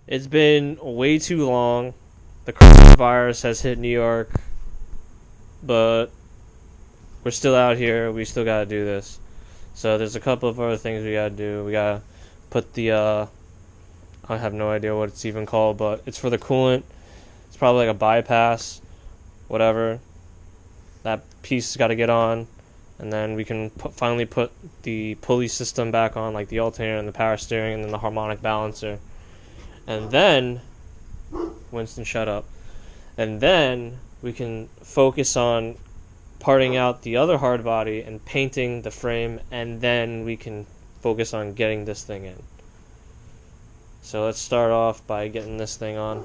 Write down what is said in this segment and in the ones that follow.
It's been way too long. The coronavirus has hit New York, but we're still out here. We still gotta do this. So there's a couple of other things we gotta do. We gotta put the I have no idea what it's even called, but it's for the coolant. It's probably like a bypass, whatever. That piece has got to get on, and then we can finally put the pulley system back on, like the alternator and the power steering, and then the harmonic balancer. And then, Winston, shut up. And then we can focus on parting out the other hard body and painting the frame, and then we can focus on getting this thing in. So let's start off by getting this thing on.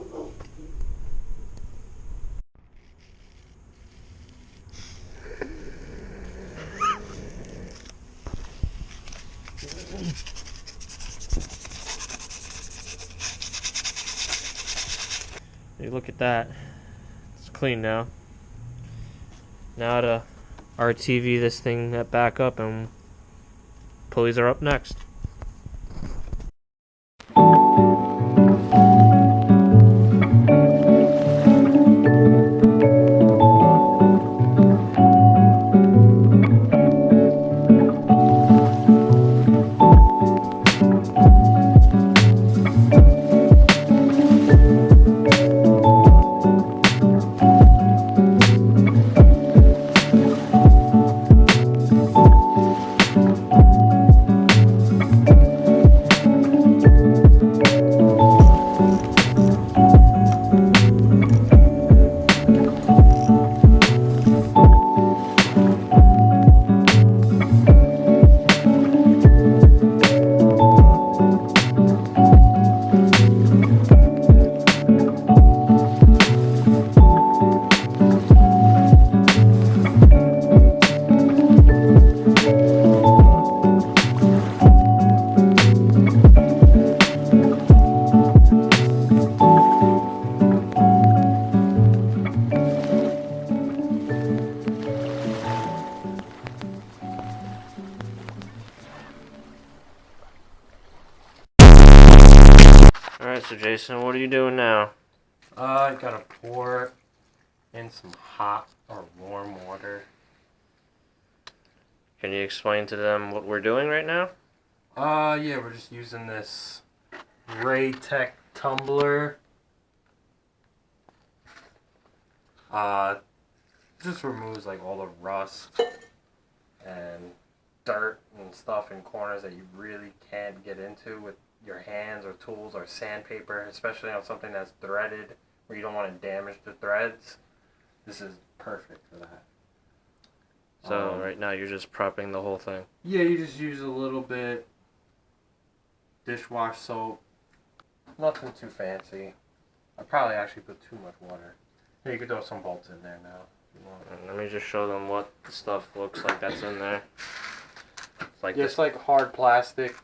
Hey, look at that. It's clean now. Now to RTV this thing back up, and pulleys are up next. Alright, so Jason, what are you doing now? I gotta pour in some hot or warm water. Can you explain to them what we're doing right now? Yeah, we're just using this Raytech tumbler. Just removes like all the rust and dirt and stuff in corners that you really can't get into with your hands or tools or sandpaper, especially on something that's threaded where you don't want to damage the threads. This is perfect for that. So right now you're just prepping the whole thing. Yeah, you just use a little bit dishwash soap. Nothing too fancy. I probably actually put too much water. Here, you could throw some bolts in there now if you want. And let me just show them what the stuff looks like that's in there. It's like Just like hard plastic,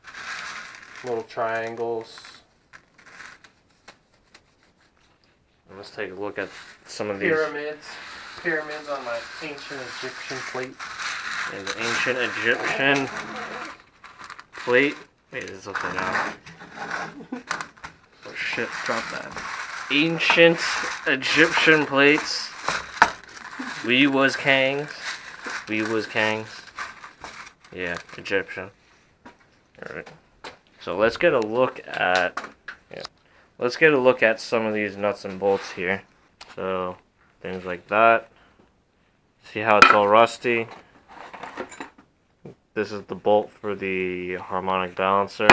little triangles. And let's take a look at some of these. Pyramids on my ancient Egyptian plate. And the ancient Egyptian plate. Wait, is this upside down? Oh shit, drop that. Ancient Egyptian plates. We was kangs. Yeah, Egyptian. Alright. So let's get a look at some of these nuts and bolts here. So things like that. See how it's all rusty? This is the bolt for the harmonic balancer.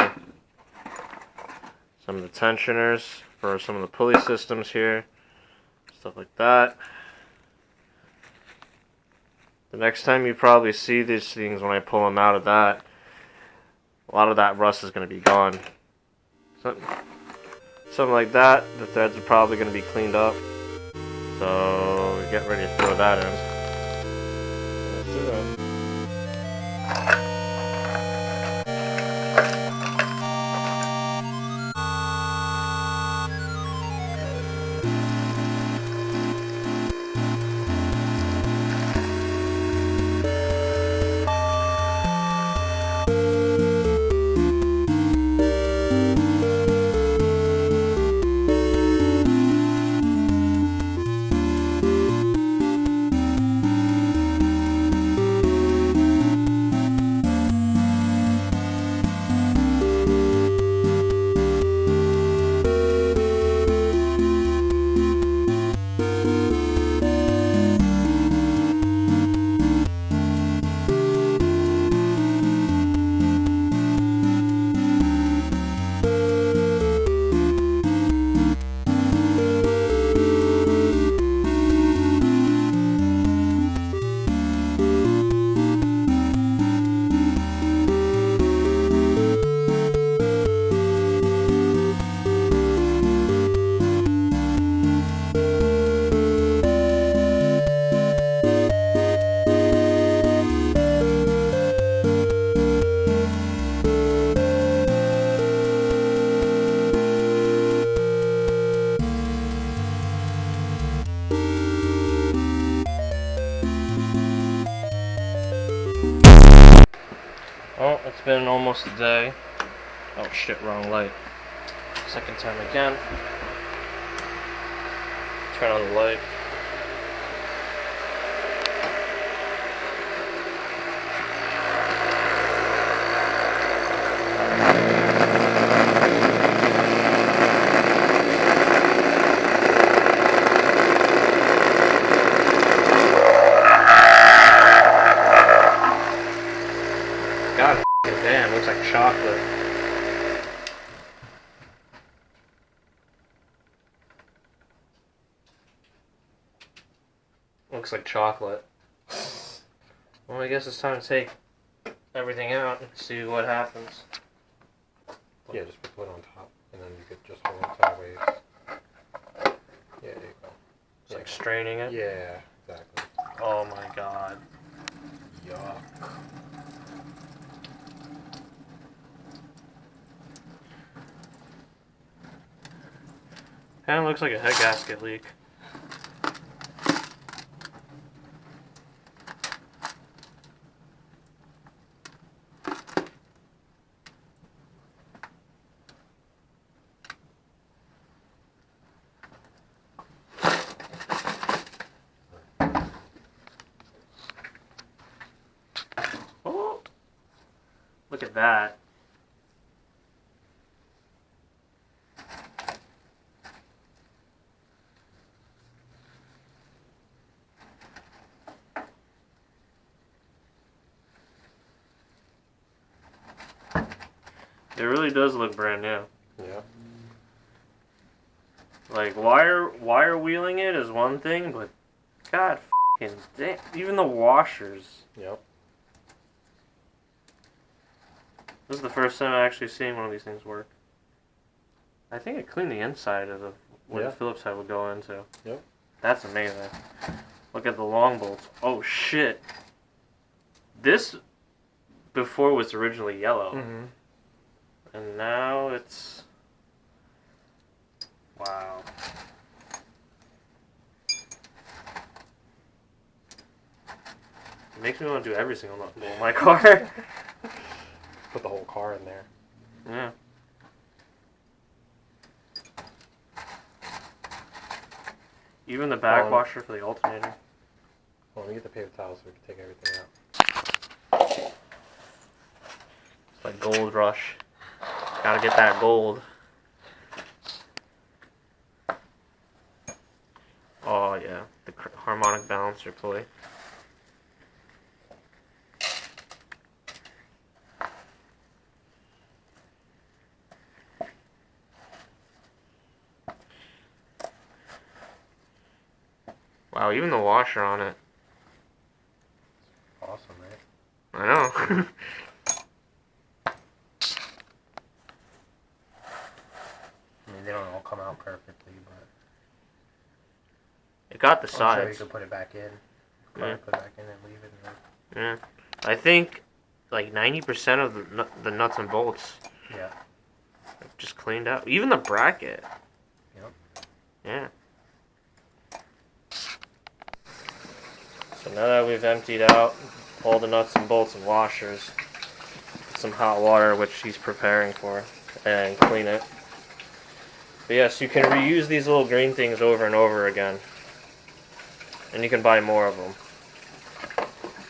Some of the tensioners for some of the pulley systems here. Stuff like that. The next time you probably see these things when I pull them out of that, a lot of that rust is going to be gone. Something like that. The threads are probably going to be cleaned up. So get ready to throw that in. Let's do that. It's been almost a day. Oh shit, wrong light. Second time again. Turn on the light. God damn, looks like chocolate. Looks like chocolate. Well, I guess it's time to take everything out and see what happens. Yeah, just put one on top, and then you could just hold it sideways. Yeah, there you go. It's like straining it? Yeah, exactly. Oh my god. Yuck. Kinda looks like a head gasket leak. Oh! Look at that. It really does look brand new. Yeah. Like wire wheeling it is one thing, but god fucking damn, even the washers. Yep. This is the first time I actually seen one of these things work. I think it cleaned the inside of where the Phillips head would go into. Yep. That's amazing. Look at the long bolts. Oh shit. This before was originally yellow. Mm-hmm. And now it's... Wow. It makes me want to do every single nut bolt in my car. Put the whole car in there. Yeah. Even the back washer for the alternator. Well, let me get the paper towel so we can take everything out. It's like gold rush. Gotta get that gold. Oh yeah, the harmonic balancer pulley. Wow, even the washer on it. Awesome, right? I know. I mean, they don't all come out perfectly, but... It got the I'm sides. sure you could put it back in. Yeah. Put it back in and leave it. Yeah. I think like 90% of the nuts and bolts Yeah. just cleaned out. Even the bracket. Yep. Yeah. So now that we've emptied out all the nuts and bolts and washers, some hot water, which he's preparing for, and clean it. But yes, you can reuse these little green things over and over again. And you can buy more of them.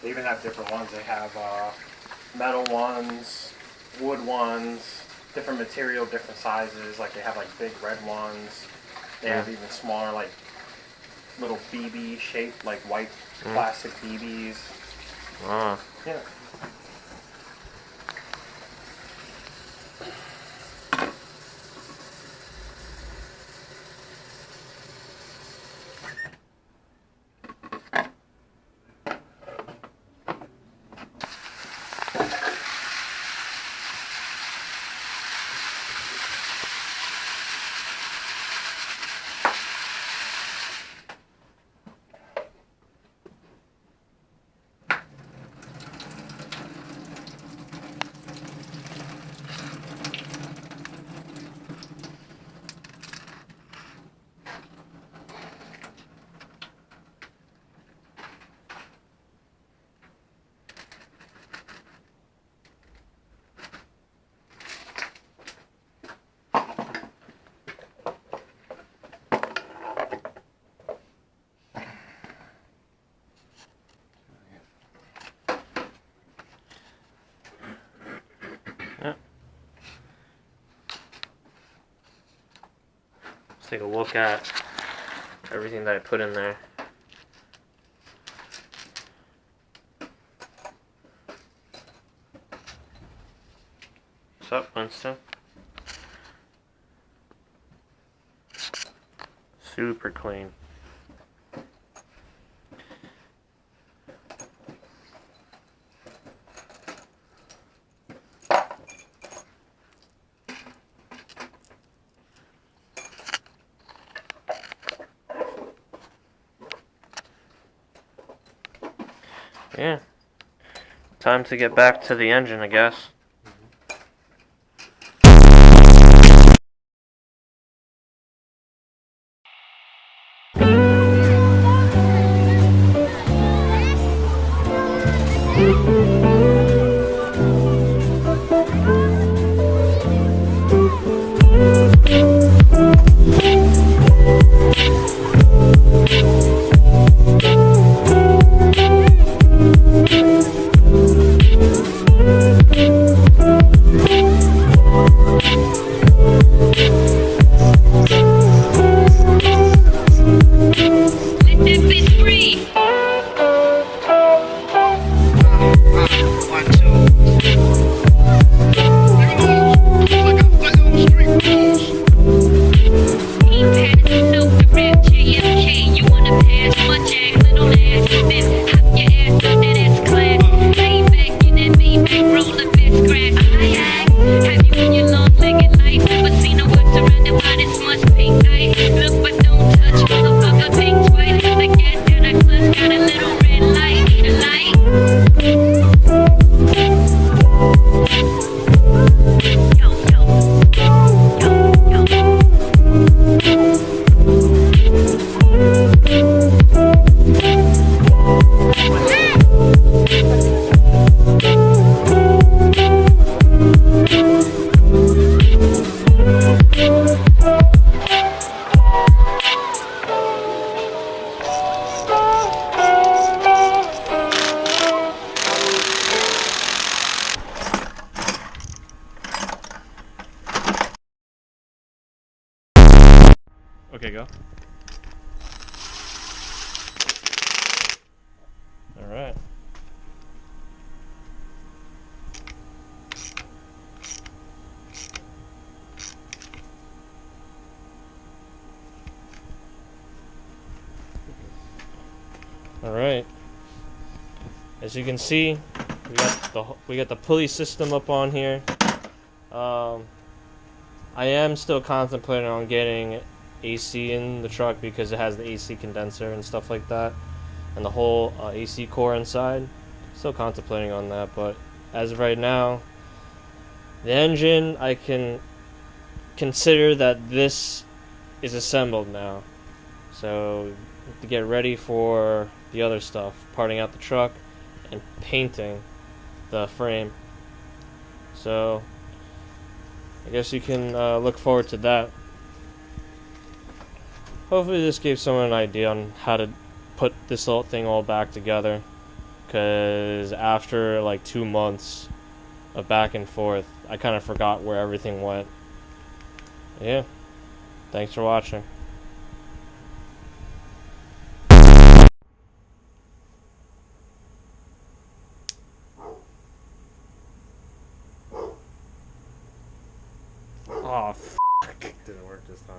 They even have different ones. They have metal ones, wood ones, different material, different sizes. Like they have like big red ones. They have even smaller, like little BB shaped, like white plastic BBs. Ah. Yeah. take a look at everything that I put in there. What's up, Winston? Super clean. Yeah. Time to get back to the engine, I guess. Okay, go. Alright. Alright. As you can see, we got the pulley system up on here. I am still contemplating on getting AC in the truck because it has the AC condenser and stuff like that, and the whole AC core inside. Still contemplating on that, but as of right now, the engine, I can consider that this is assembled now. So to get ready for the other stuff, parting out the truck and painting the frame. So I guess you can look forward to that. Hopefully this gave someone an idea on how to put this whole thing all back together, because after like 2 months of back and forth, I kind of forgot where everything went. Yeah, thanks for watching. Oh, Didn't work this time.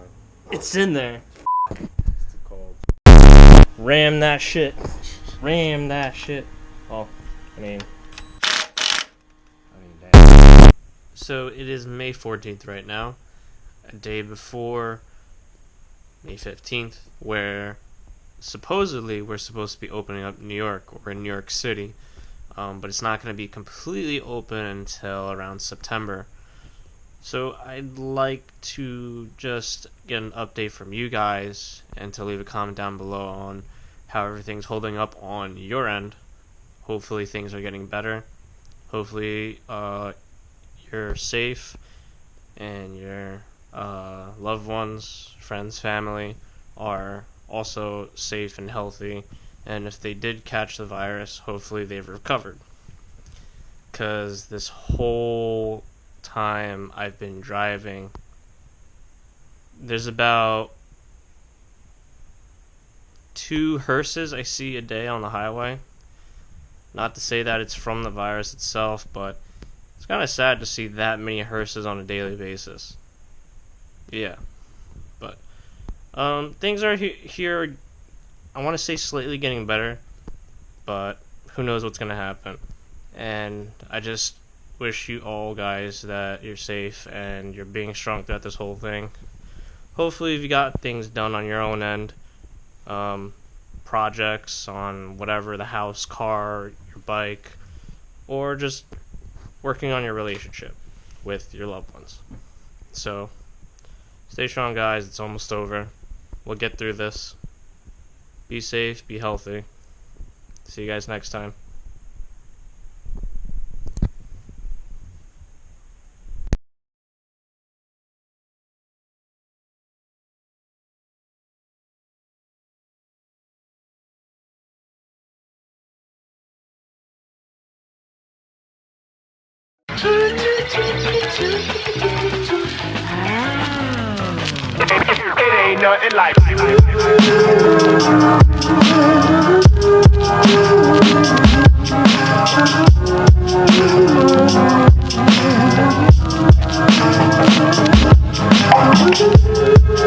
it's in there. It's too cold. Ram that shit. Ram that shit. Oh, I mean, damn. so it is May 14th right now, a day before May 15th, where supposedly we're supposed to be opening up New York, or in New York City, but it's not going to be completely open until around September. So I'd like to just get an update from you guys and to leave a comment down below on how everything's holding up on your end. Hopefully things are getting better. Hopefully you're safe and your loved ones, friends, family are also safe and healthy. And if they did catch the virus, hopefully they've recovered. Because this whole time I've been driving, there's about 2 hearses I see a day on the highway. Not to say that it's from the virus itself, but it's kind of sad to see that many hearses on a daily basis. Yeah, but things are here. I want to say slightly getting better, but who knows what's gonna happen. And I just wish you all guys that you're safe and you're being strong throughout this whole thing. Hopefully, if you got things done on your own end, projects on whatever, the house, car, your bike, or just working on your relationship with your loved ones. So, stay strong, guys. It's almost over. We'll get through this. Be safe, be healthy. See you guys next time. It ain't nothing like it.